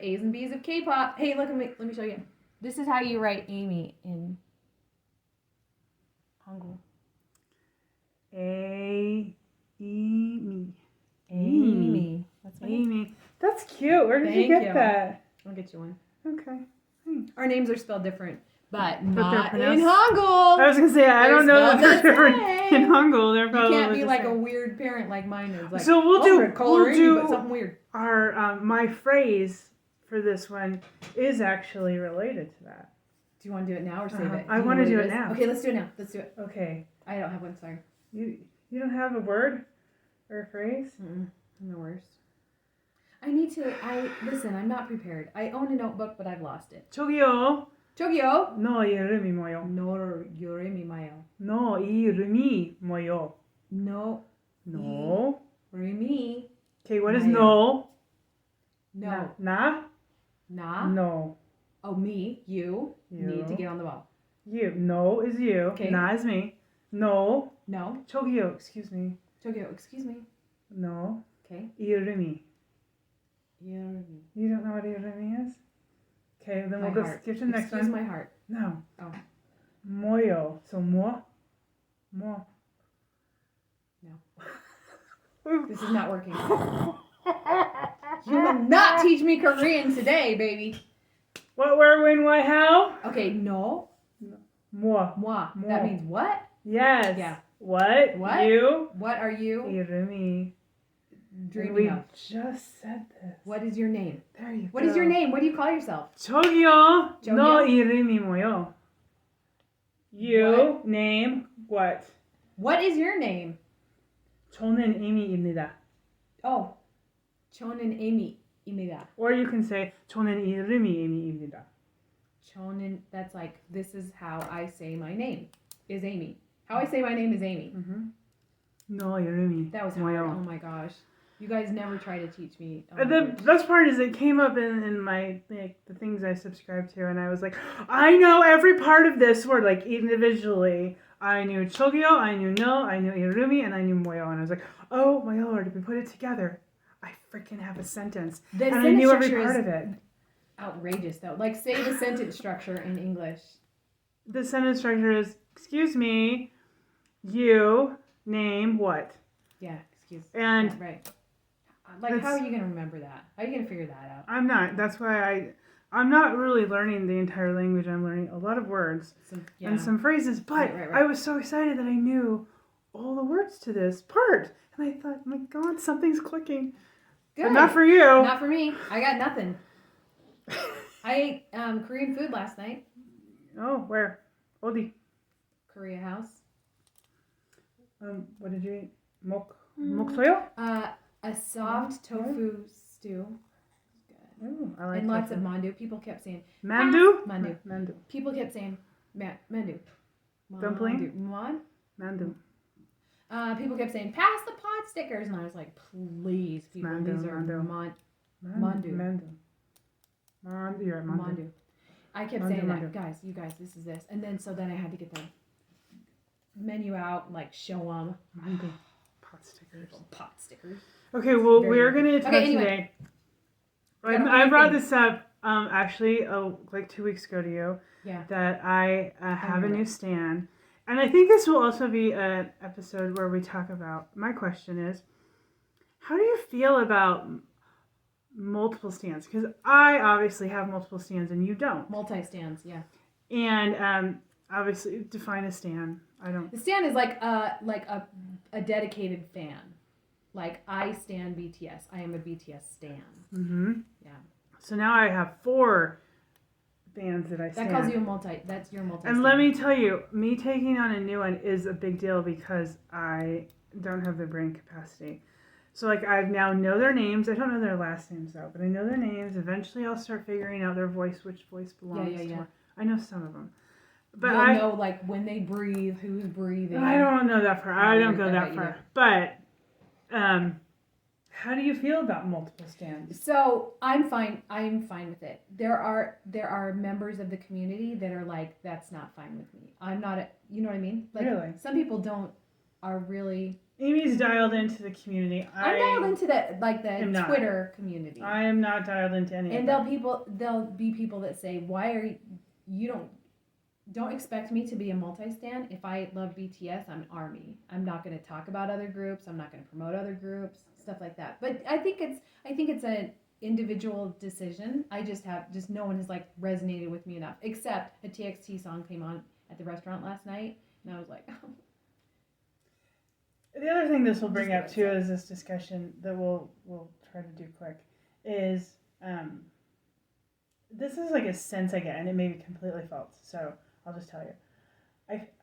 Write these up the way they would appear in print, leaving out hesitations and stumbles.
A's and B's of K-pop. Hey, look at me. Let me show you. This is how you write Amy in Hangul. Amy. Amy. That's my name. Amy. That's cute. Where did you get that? I'll get you one. Okay. Our names are spelled different, but they're not in pronounced- Hangul. I was going to say, I don't know if they're different in Hangul. They're You probably can't be the like same. a weird parent like mine is. Like, So we'll do but something weird. Our my phrase for this one is actually related to that. Do you want to do it now or save it? I want to do it now. Okay, let's do it now. Let's do it. Okay. I don't have one. Sorry. You don't have a word or a phrase? I'm the worst. I need to. Listen. I'm not prepared. I own a notebook, but I've lost it. 저기요. 저기요. 너 이름이 뭐요? No 이름이 뭐요? 너 이름이 뭐요? No. No. 이름이. Okay, what is no? No. Na? No. Oh, me. You need to get on the ball. You. No is you. Okay. Na is me. No. No. 저기요. Excuse me. 저기요. Excuse me. No. Okay. 이름이. 이름이. You don't know what 이름이 is? Okay, then My we'll heart. just get to the next Excuse one. my heart. No. Oh. 뭐요. So 뭐? 뭐. No. This is not working. You will not teach me Korean today, baby. What, where, when, why, how? Okay, no. 뭐. Moi. Moi. That means what? Yes. Yeah. What? What? You? What are you 이름이. dreaming We of? just said this. What is your name? There you What go. is your name? What do you call yourself? 저기요. 저기요? 너 이름이 뭐요? You What? name what? What is your name? 저는 에미입니다. Oh. 저는 Amy입니다. Or you can say 저는 이름이 에미입니다. 저는, that's like, this is how I say my name, is Amy. How I say my name is Amy. 너 이름이 That was hard. 뭐요? Oh my gosh. You guys never try to teach me. The best part is it came up in my, like, the things I subscribe to, and I was like, I know every part of this word, like, individually. I knew 저기요, I knew no, I knew 이름이, and I knew 뭐요. And I was like, oh my lord, if we put it together, I freaking have a sentence. The and I sentence knew every structure part is of it. outrageous, though. Like, say the sentence structure in English. The sentence structure is, excuse me, you name what? Yeah, excuse me. And yeah, right. Like, how are you going to remember that? How are you going to figure that out? I'm not. That's why I'm not really learning the entire language. I'm learning a lot of words and some phrases. But right. I was so excited that I knew all the words to this part. And I thought, my God, something's clicking. Good. But not for you. Not for me. I got nothing. I ate Korean food last night. Oh, where? Odi. Korea house. What did you eat? Moksoyo? A soft tofu stew. Oh, I like and lots tofu. of mandu. People kept saying Mandu? Mandu. Mandu. People kept saying mandu. Dumpling? Mandu. Mandu. People kept saying pass the pot stickers, and I was like, please, people, Mandu, these are mandu. mandu. Mandu. You're right, mandu. Mandu. I kept saying that, guys, you guys, this is this, and then then I had to get the menu out, and, like, show them Mandu. Pot stickers. pot stickers. Okay, well, Very we're good. going to talk Okay, anyway. today. Got a I funny brought thing. this up actually like 2 weeks ago to you. Yeah. That I have a remember. new stand. And I think this will also be an episode where we talk about, my question is, how do you feel about multiple stands? Because I obviously have multiple stands and you don't. Multi-stands, yeah. And obviously, define a stand. I don't. The stand is like a dedicated fan. Like, I stand BTS. I am a BTS stan. Mm-hmm. Yeah. So now I have 4 bands that I stand. That calls you that's your multi. And let me tell you, me taking on a new one is a big deal because I don't have the brain capacity. So, like, I now know their names. I don't know their last names, though, but I know their names. Eventually, I'll start figuring out their voice, which voice belongs to what. I know some of them. But You'll know, like, when they breathe, who's breathing. I don't know that far. I don't go that you far. do. But, how do you feel about multiple stands? So I'm fine with it. There are members of the community that are like, that's not fine with me. I'm not you know what I mean? Like, Really? some people don't are really. Amy's dialed into the community. I'm dialed into the Twitter community. I am not dialed into any. And there'll be people that say, "Why are you don't expect me to be a multistan. If I love BTS, I'm an ARMY. I'm not going to talk about other groups. I'm not going to promote other groups, stuff like that." But I think it's an individual decision. Just no one has like resonated with me enough. Except a TXT song came on at the restaurant last night, and I was like, oh. The other thing this will bring up too is this discussion that we'll try to do quick is this is like a sense I get, and it may be completely false. So I'll just tell you.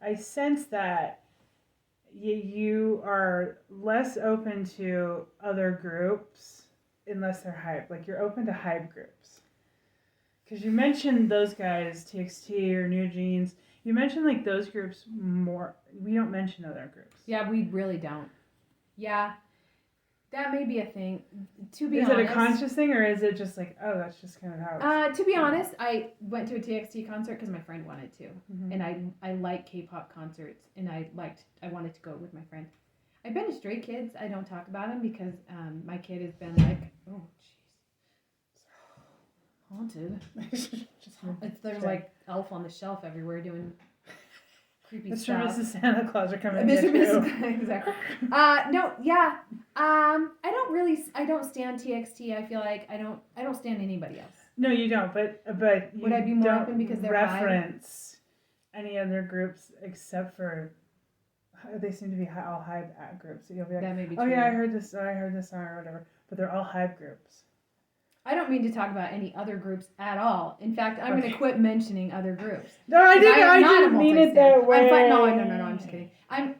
I sense that you are less open to other groups unless they're hype. Like you're open to hype groups. Because you mentioned those guys, TXT or New Jeans. You mentioned like those groups more. We don't mention other groups. Yeah, we really don't. Yeah. That may be a thing. To be honest, is it a conscious thing, or is it just like, oh, that's just kind of how it's... To be honest, I went to a TXT concert because my friend wanted to. Mm-hmm. And I like Kpop concerts, and I wanted to go with my friend. I've been to Stray Kids. I don't talk about them because my kid has been like, oh, jeez. Haunted. There's like Elf on the Shelf everywhere doing creepy Mr. stuff. and Mrs. Santa Claus are coming to Mr. get you. Exactly. No, yeah. I don't stand TXT. I feel like I don't stand anybody else. No, you don't. But you would I be more don't open because they're reference any other groups except for they seem to be all hype groups. So you'll be like, that may be oh true. yeah, I heard this song or whatever. But they're all hype groups. I don't mean to talk about any other groups at all. In fact, I'm going to quit mentioning other groups. No, I didn't mean it that way. No, I'm just kidding. A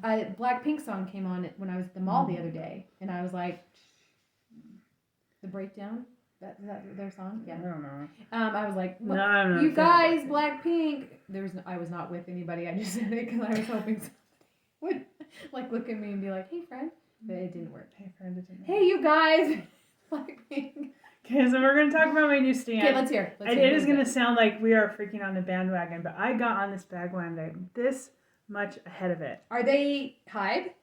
Blackpink song came on when I was at the mall the other day, and I was like, The Breakdown? Is that their song? Yeah. I don't know. I was like, no, I'm not you guys, Blackpink. I was not with anybody. I just said it because I was hoping somebody would like look at me and be like, hey, friend. But it didn't work. Hey, friend, it didn't work. Hey, you guys. Blackpink. Okay, so we're going to talk about my new stand. Okay, let's hear. It is going to sound like we are freaking on the bandwagon, but I got on this bandwagon this much ahead of it. Are they hype?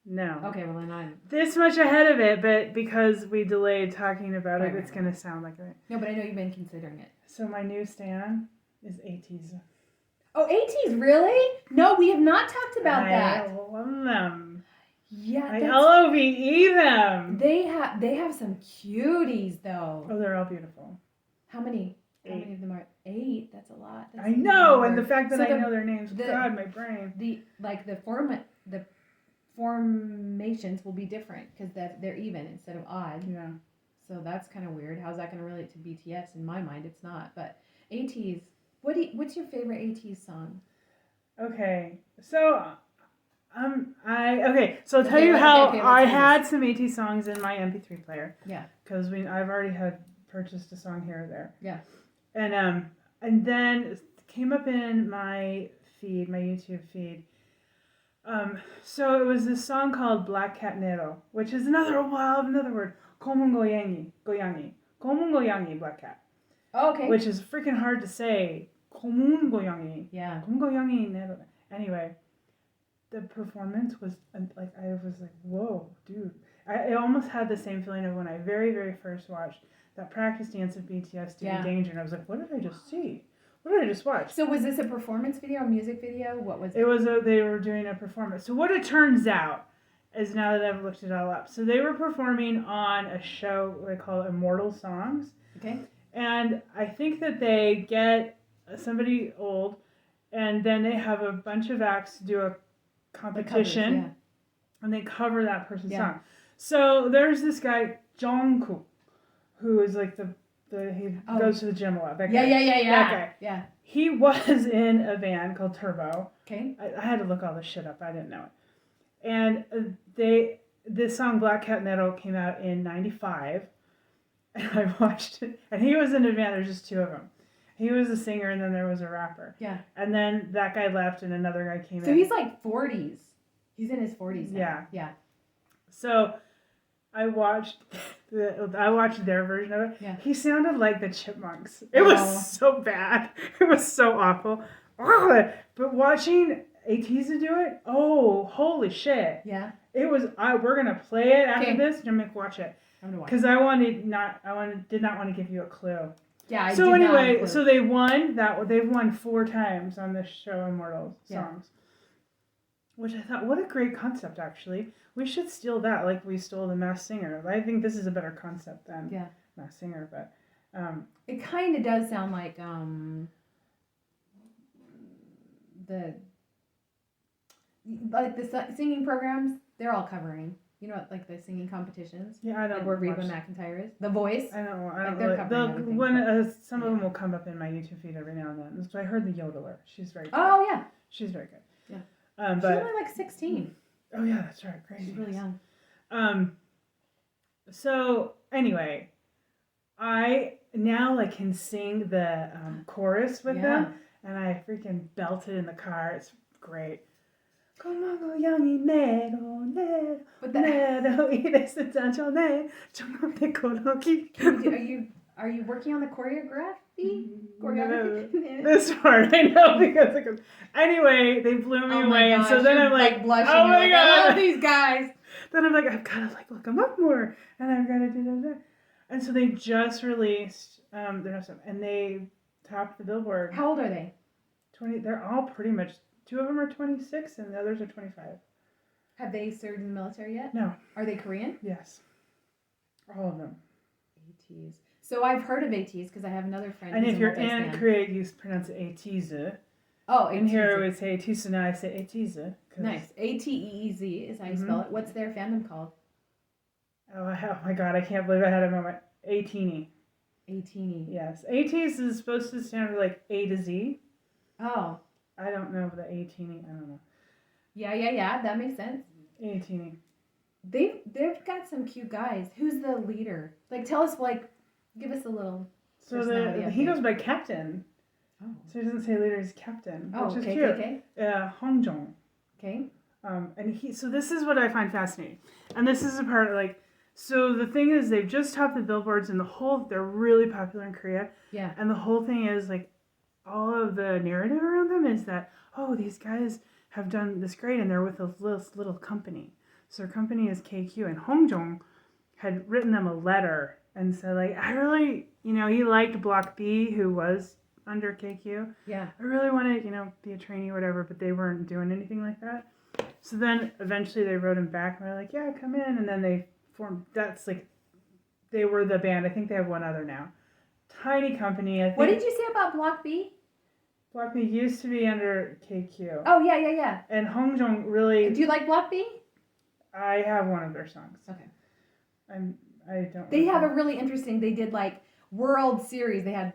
No. Okay, well then I'm... This much ahead of it, but because we delayed talking about it, it's going to sound like it. No, but I know you've been considering it. So my new stand is Ateez. Oh, Ateez, really? No, we have not talked about that. I love them. Yeah, I LOVE them. They have some cuties though. Oh, they're all beautiful. How many? 8. How many of them are 8? That's a lot. That's I know, and the fact that I know their names, God, my brain. The formations will be different because they're even instead of odd. Yeah. So that's kind of weird. How's that going to relate to BTS? In my mind, it's not. But Ateez, what's your favorite Ateez song? Okay, so so I'll tell you how I had some Ateez songs in my MP3 player. Yeah. Because I've already had purchased a song here or there. Yeah. And then it came up in my feed, my YouTube feed. So it was this song called Black Cat Nero, which is another word. Komun goyangi, black cat. Oh, okay. Which is freaking hard to say. Komun goyangi. Yeah. Komun goyangi nero. Anyway, the performance was like, I was like, whoa, dude. I almost had the same feeling of when I very, very first watched that practice dance of BTS to Be Danger, and I was like, what did I just see? What did I just watch? So was this a performance video, a music video? What was it? It was they were doing a performance. So what it turns out is, now that I've looked it all up, so they were performing on a show they call Immortal Songs. Okay. And I think that they get somebody old, and then they have a bunch of acts do a competition, covers, and they cover that person's song. So there's this guy, Jungkook, who is like he goes to the gym a lot. That guy. Yeah. That guy. Yeah. He was in a band called Turbo. Okay. I had to look all this shit up. I didn't know it. And this song Black Cat Nero came out in '95, and I watched it. And he was in a band. There's just 2 of them. He was a singer, and then there was a rapper. Yeah. And then that guy left, and another guy came in. So he's like 40s. He's in his 40s now. Yeah. Yeah. So I watched their version of it. Yeah. He sounded like the Chipmunks. It was so bad. It was so awful. But watching Ateez to do it. Oh, holy shit! Yeah. It was. We're gonna play it after Okay. this. You're gonna make watch it I'm gonna watch. because did not want to give you a clue. Yeah. I So did not anyway, include. so they won that. They've won 4 times on this show, Immortal songs, which I thought, what a great concept. Actually, we should steal that, like we stole the Masked Singer. I think this is a better concept than Masked Singer, but it kind of does sound like the singing programs. They're all covering. You know what, like the singing competitions. Yeah, I don't. Like where Reba McEntire is. The Voice. I don't. Like Really, some of yeah. them will come up in my YouTube feed every now and then. So I heard the yodeler. She's very good. Oh yeah. She's very good. Yeah. But she's only like 16. Oh yeah, that's right. Crazy. She's really young. So anyway, I now like can sing the chorus with them, and I freaking belt it in the car. It's great. But are you working on the choreography? This part I know because it goes. Anyway, they blew me away, and so then I'm like blushing. Oh my god, I love these guys. Then I'm like, I've got to like look them up more, and I've got to do that. And so they just released and they topped the Billboard. How old are they? 20. They're all pretty much. 2 of them are 26, and the others are 25. Have they served in the military yet? No. Are they Korean? Yes. All of them. Ateez. So I've heard of Ateez because I have another friend. And if you're in Korea, you pronounce it Ateez. Oh, in here I would say Ateez, so now I say Ateez. Nice. Ateez is how you spell it. What's their fandom called? Oh my god, I can't believe I had a moment. Ateeny. Ateeny. Yes. Ateez is supposed to stand for like A to Z. Oh. I don't know the Ateeny. I don't know. Yeah. That makes sense. Ateeny. They've got some cute guys. Who's the leader? Like, tell us, give us a little. So he goes by Captain. Oh. So he doesn't say leader, he's Captain. Oh, which is okay, cute. okay. Hongjong. Okay. And so this is what I find fascinating. And this is a part, so the thing is, they've just topped the billboards, and they're really popular in Korea. Yeah. And the whole thing is, all of the narrative around them is that, oh, these guys have done this great, and they're with this little company. So their company is KQ, and Hongjong had written them a letter and said, I really, he liked Block B, who was under KQ. Yeah. I really want to, be a trainee or whatever, but they weren't doing anything like that. So then eventually they wrote him back, and they're like, yeah, come in. And then they formed, they were the band. I think they have one other now. Tiny company. I think. What did you say about Block B? Block B used to be under KQ. Oh, yeah. And Hongjong really... Do you like Block B? I have one of their songs. Okay. I don't... They have a really interesting... They did, World Series. They had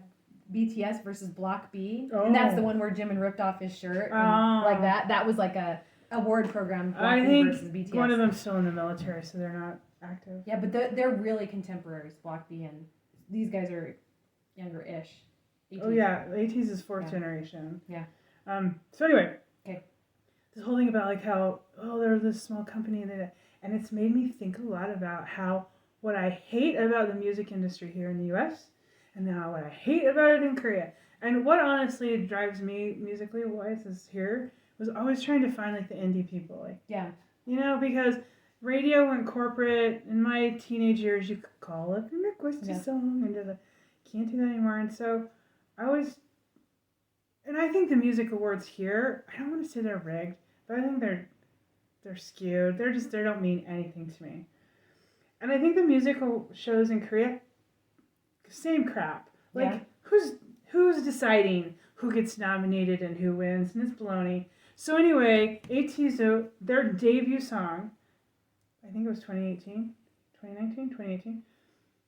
BTS versus Block B. Oh. And that's the one where Jimin ripped off his shirt. And like that. That was a award program. Block B versus BTS. One of them's still in the military, so they're not active. Yeah, but they're really contemporaries, Block B, and these guys are younger-ish. Ateez. Oh yeah, Ateez is 4th generation. Yeah. So anyway. Okay. This whole thing about how they're this small company and it's made me think a lot about what I hate about the music industry here in the U.S. and now what I hate about it in Korea. And what honestly drives me musically wise is here was always trying to find the indie people. Yeah. Because radio went corporate in my teenage years. You could call up and request a song and can't do that anymore. And so I think the music awards here, I don't want to say they're rigged, but I think they're skewed. They don't mean anything to me. And I think the musical shows in Korea, same crap. Who's deciding who gets nominated and who wins, and it's baloney. So anyway, Ateez, their debut song, I think it was 2018,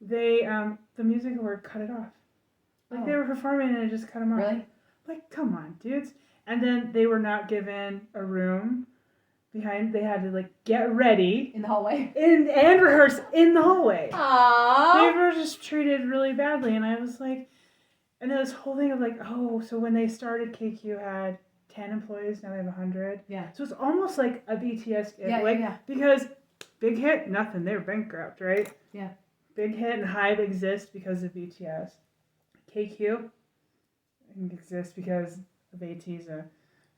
they, the music award cut it off. They were performing and it just cut them off. Really? Come on, dudes. And then they were not given a room behind. They had to get ready in the hallway and rehearse in the hallway. Aww. They were just treated really badly, and I was and this whole thing of so when they started, KQ had 10 employees. Now they have 100. Yeah. So it's almost like a BTS. Yeah. Because big hit, nothing. They were bankrupt, right? Yeah. Big Hit and Hive exist because of BTS. KQ exists because of Ateez.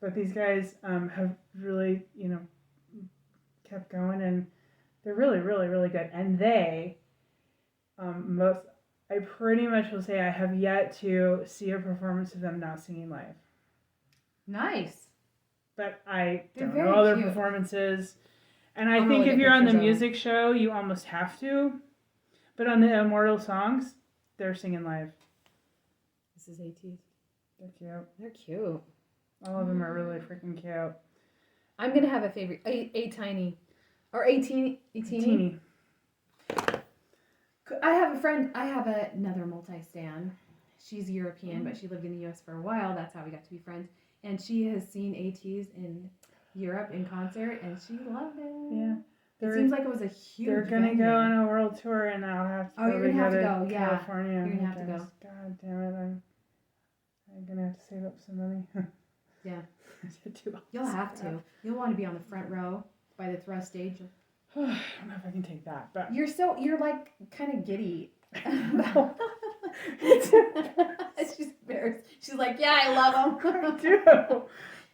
But these guys have really, kept going, and they're really, really, really good. And they, I pretty much will say I have yet to see a performance of them not singing live. Nice. But I They're don't very know all their cute. performances. And I I'm think gonna if get you're on the pictures of music show, you almost have to. But on the Immortal songs, they're singing live. This is Ateez. They're cute. They're cute. All of them are really freaking cute. I'm gonna have a favorite. A tiny, or 18. Teeny. I have a friend. I have another multi-stan. She's European, but she lived in the U.S. for a while. That's how we got to be friends. And she has seen Ateez in Europe in concert, and she loved it. Yeah. It seems like it was a huge. They're gonna venue. go on a world tour, and I'll have to. Oh, you're gonna have to go. Yeah. California. You're gonna have to go. God damn it! I'm gonna have to save up some money. Yeah. To You'll have to. You'll want to be on the front row by the thrust stage. I don't know if I can take that, but You're like kind of giddy. No. She's embarrassed. She's like, yeah, I love them. I do.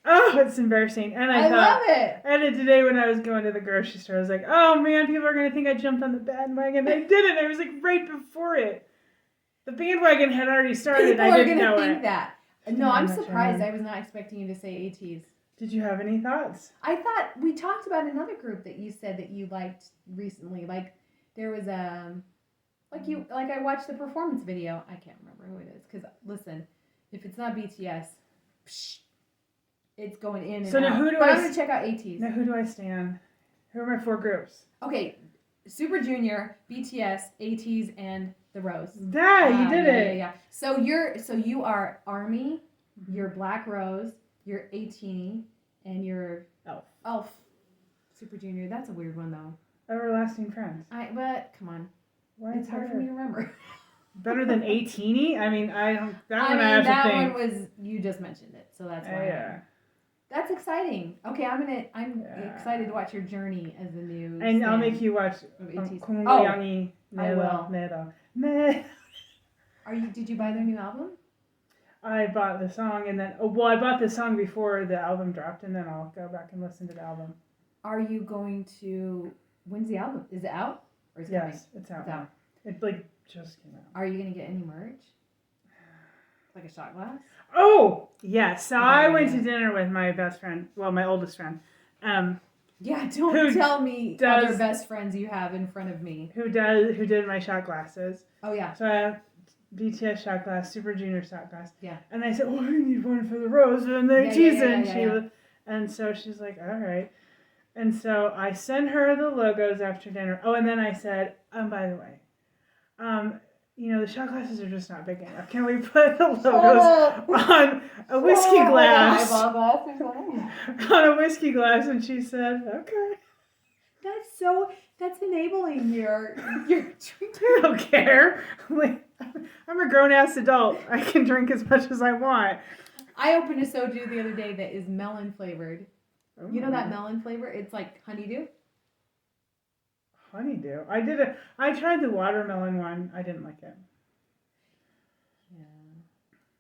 Oh, it's embarrassing. And I thought, love it. And today when I was going to the grocery store, I was like, oh man, people are going to think I jumped on the bandwagon. I didn't. I was like right before it. The bandwagon had already started. People I didn't know are gonna think it. that. No, I'm surprised. I was not expecting you to say Ateez. Did you have any thoughts? I thought we talked about another group that you said that you liked recently. Like there was like I watched the performance video. I can't remember who it is because listen, if it's not BTS, it's going in and So now out. who do but I I'm gonna check out Ateez. Now who do I stand? Who are my 4 groups? Okay, Super Junior, BTS, Ateez, and therose. You did it. Yeah. So you are ARMY, you're Black Rose, you're Ateez, and you're Elf. Super Junior. That's a weird one though. Everlasting Friends. But come on, Why it's hard for me to remember. Better than Ateez? I mean, I don't. That one I have that to think. one was you just mentioned it, so that's why. Yeah. That's exciting. Okay, I'm excited to watch your journey as the new. And I'll make you watch Ateez. Kungoyangi I will. Nero. Did you buy their new album? I bought the song and then I bought the song before the album dropped, and then I'll go back and listen to the album. Are you going to? When's the album? Is it out? Or is it coming? It's out. It's out. It just came out. Are you gonna get any merch? Like a shot glass? Oh yes. So I went yeah. to dinner with my best friend. Well, my oldest friend. Yeah, don't tell me other best friends you have in front of me. Who did my shot glasses. Oh yeah. So I have BTS shot glass, Super Junior shot glass. Yeah. And I said, I need one for the rose, and they're teasing. And so she's like, all right. And so I sent her the logos after dinner. Oh, and then I said, by the way, the shot glasses are just not big enough. Can we put the logos on a whiskey glass? On a whiskey glass, and she said, okay. That's enabling your drinking. I don't care. I'm a grown-ass adult. I can drink as much as I want. I opened a soju the other day that is melon flavored. Oh. You know that melon flavor? It's like honeydew. Honeydew. I tried the watermelon one. I didn't like it. Yeah.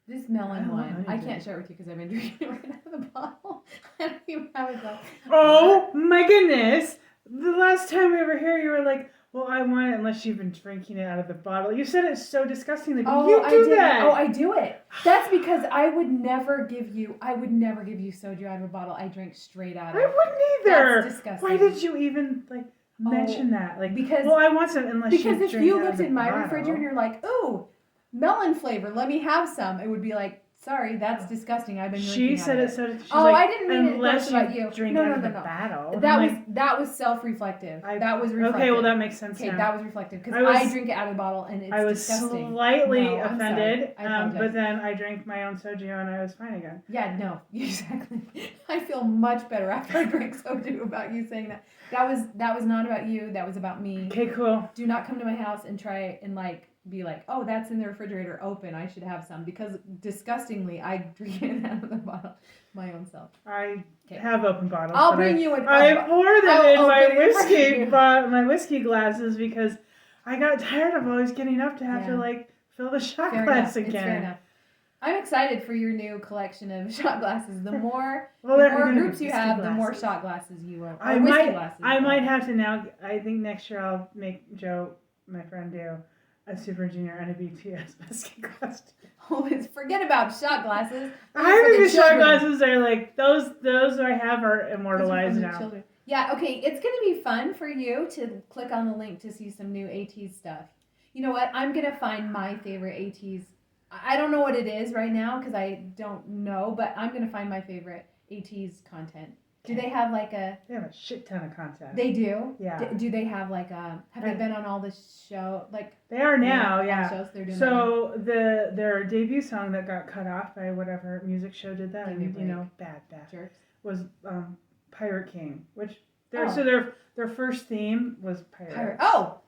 This melon one. I honeydew. can't share it with you because I've been drinking it right out of the bottle. I don't even have it left. Oh my goodness. The last time we were here, you were like, well, I want it unless you've been drinking it out of the bottle. You said it so disgustingly. You do that. Oh, I do it. That's because I would never give you soju out of a bottle. I drink straight out of it. I wouldn't either. That's disgusting. Why did you even mention that? Because I want some unless if you looked in my bottle. refrigerator and you're like, ooh, melon flavor, let me have some, it would be like, sorry, that's disgusting. I've been drinking. She said it so. She's I didn't mean unless it about you. Drink out of the bottle. That was self-reflective. That was reflective. Okay, well that makes sense. Okay, now. that was reflective because I drink it out of the bottle and it's disgusting. I was slightly offended, but then I drank my own soju and I was fine again. Yeah, no, exactly. I feel much better after I drank soju about you saying that. That was not about you. That was about me. Okay, cool. Do not come to my house and try and be like, oh, that's in the refrigerator open. I should have some because disgustingly, I drink it out of the bottle my own self. I have open bottles. I'll bring you an. I pour them in my whiskey glasses because I got tired of always getting up to have to fill the shot glass again. It's fair enough. I'm excited for your new collection of shot glasses. The more, Well, the they're more gonna be groups you whiskey have, the more glasses. shot glasses you will. I or whiskey might, glasses. I you might will. have to now. I think next year I'll make Joe, my friend, do a Super Junior and a BTS whiskey glass. Always forget about shot glasses. I For think the the shot children. glasses are like those. Those I have are Those are immortalized from the now. children. Yeah, okay. It's going to be fun for you to click on the link to see some new Ateez stuff. You know what? I'm going to find my favorite Ateez. I don't know what it is right now because I don't know, but I'm going to find my favorite Ateez content. Do they have like a... They have a shit ton of content. They do? Yeah. Do they have like a... Have they been on all the show? Like They are now, all the yeah. shows they're doing So their debut song that got cut off by whatever music show did that, Give me a and break. bad, Jerks. was Pirate King, which Oh. their first theme was Pirates. Oh!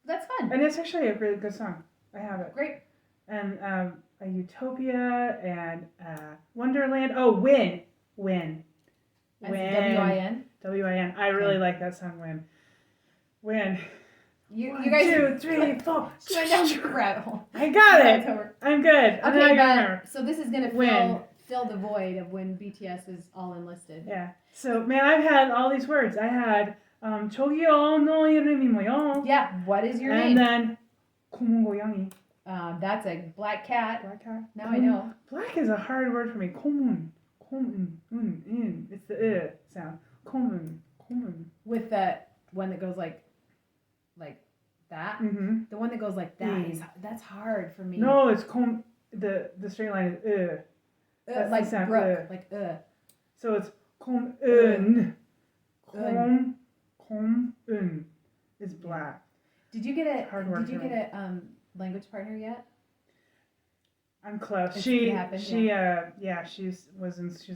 That's fun. And it's actually a really good song. I have it. Great. And a Utopia and Wonderland. Oh, Win. As W-I-N. W-I-N. I really like that song, Win. You 1, guys... 2, 3, 4. She went down the rabbit hole. I got Yeah, it. it's over. I'm good. And then I Okay, got her. so this is gonna When. fill the void of when BTS is all enlisted. Yeah. So, man, I've had all these words. I had 저기요 너 이름이 뭐요? Yeah, what is your And name? then 고문 고양이. That's a black cat. Black cat. Now I know. Black is a hard word for me. 고문. It's the sound. 고문. With the one that goes like that. Mm-hmm. The one that goes like that that's hard for me. No, it's the straight line is that's like the sound, brook, like So it's komun. Un. Komun. It's black. Did you get Hard word Did you for get a language partner yet? I'm close. It's She gonna happen, she's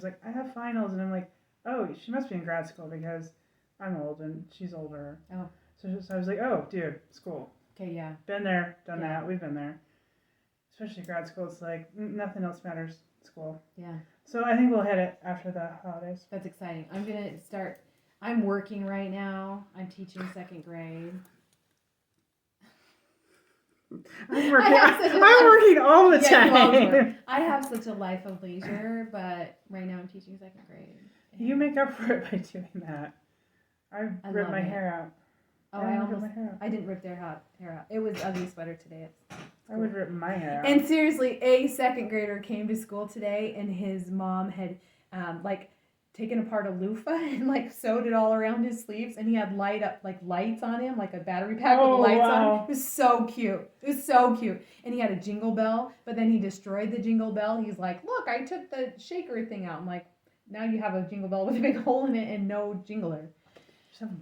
like, I have finals, and I'm like, oh, she must be in grad school because I'm old and she's older. Oh. So I was like, oh, dude, school. Okay, yeah. Been there, done that. We've been there. Especially grad school, it's like nothing else matters. School. Yeah. So I think we'll hit it after the holidays. That's exciting. I'm working right now. I'm teaching second grade. I'm working all the Yeah, you always time. work. I have such a life of leisure, but right now I'm teaching second grade. You make up for it by doing that. I ripped my love it. hair out. Oh, I I didn't rip their hair out. It was ugly sweater today. I would rip my hair out. And seriously, a second grader came to school today, and his mom had taken apart a loofah and sewed it all around his sleeves, and he had lights on him, like a battery pack with lights on him. It was so cute. And he had a jingle bell, but then he destroyed the jingle bell. He's like, look, I took the shaker thing out. I'm like, now you have a jingle bell with a big hole in it and no jingler.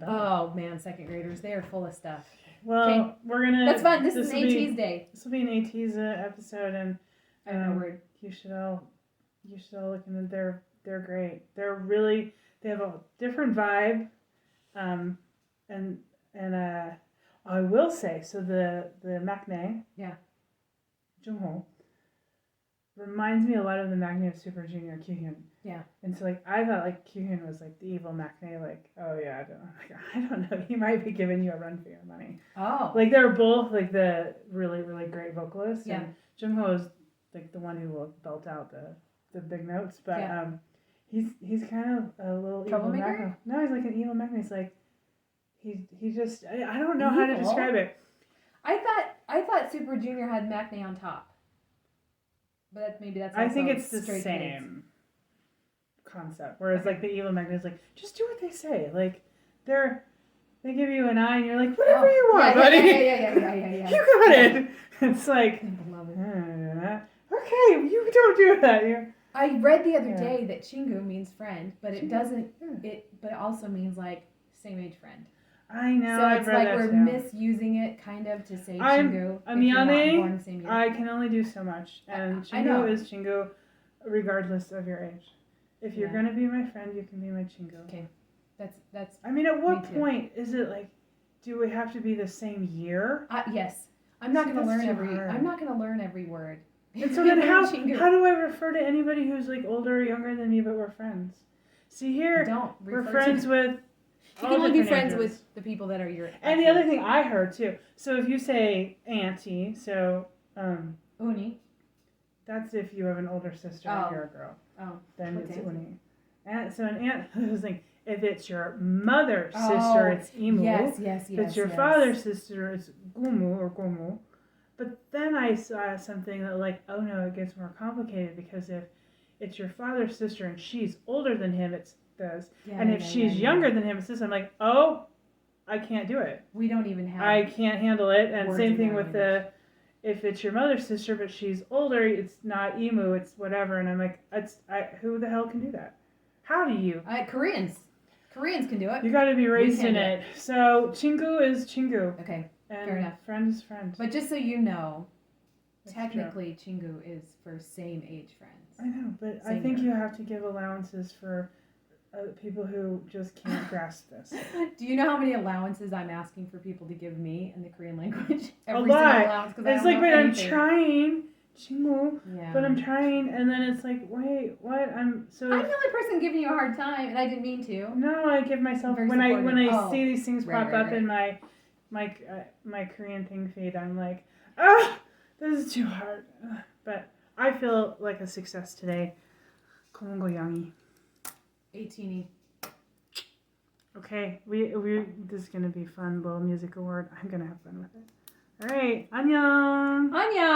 Oh man, second graders, they are full of stuff. Well, we're gonna. That's fun. This is an Ateez day. This will be an Ateez episode, and I have no word. You should all look into them. They're great. They have a different vibe, and I will say, so the maknae, Jungho, reminds me a lot of the maknae of Super Junior Kyuhyun. Yeah. And so I thought Kyuhyun was the evil maknae, oh yeah, I don't know, he might be giving you a run for your money. Oh. They're both the really, really great vocalists. Yeah. And Jungho is the one who will belt out the big notes, but he's kind of a little troublemaker? evil maknae. No, he's an evil maknae. He's he just I don't know how to describe it. I thought Super Junior had maknae on top. But maybe that's also I think it's the straight same concept. Whereas the evil magnet is just do what they say. They give you an eye and you're like, whatever you want, buddy. Yeah. You got it. It's like, I love it. Okay, you don't do that. I read the other day that Chingu means friend, but it doesn't. But it also means same age friend. I know. So I've it's read that we're too. misusing it kind of to say Chingu. Amiyane, I can only do so much, and Chingu is Chingu, regardless of your age. If you're gonna be my friend, you can be my Chingu. Okay, that's. I mean, at what point is it do we have to be the same year? Yes, I'm not gonna learn every. Hard. I'm not gonna learn every word. And so then how do I refer to anybody who's older or younger than me, but we're friends? See here, we're friends with. You can only be friends with the people that are your. And the other thing I heard too. So if you say auntie, so Uni, That's if you have an older sister and you're a girl. Oh. Then What's it's auntie? uni. And so an aunt, I was like, if it's your mother's sister, it's imu. Yes. If it's your father's sister, it's gumu or gomu. But then I saw something that like, oh no, it gets more complicated because if it's your father's sister and she's older than him, it's this. Yeah, And if she's younger than him, it's this. I'm like, oh, I can't do it. We don't even have. I can't handle it. And words same in thing our with language. if it's your mother's sister but she's older, it's not imu, it's whatever. And I'm like, who the hell can do that? How do you? Koreans can do it. You got to be raised in can do it. So chingu is chingu, Okay, and fair enough. friend is friend. But just so you know, That's technically Chingu is for same age friends. I know, but I Same think here. you have to give allowances for people who just can't grasp this. Do you know how many allowances I'm asking for people to give me in the Korean language? Every lot. single allowance, 'cause I It's don't like, know wait, I'm anything. trying, chingu, Yeah. but I'm trying, and then it's like, wait, what? I'm the only person giving you a hard time, and I didn't mean to. No, I give myself Very when I supportive. see these things Right, pop right, up right. in my Korean thing feed. I'm like, this is too hard. But I feel like a success today. Kongo Yangi. 18. Okay, we this is gonna be fun. Little music award. I'm gonna have fun with it. All right, annyeong. Anya!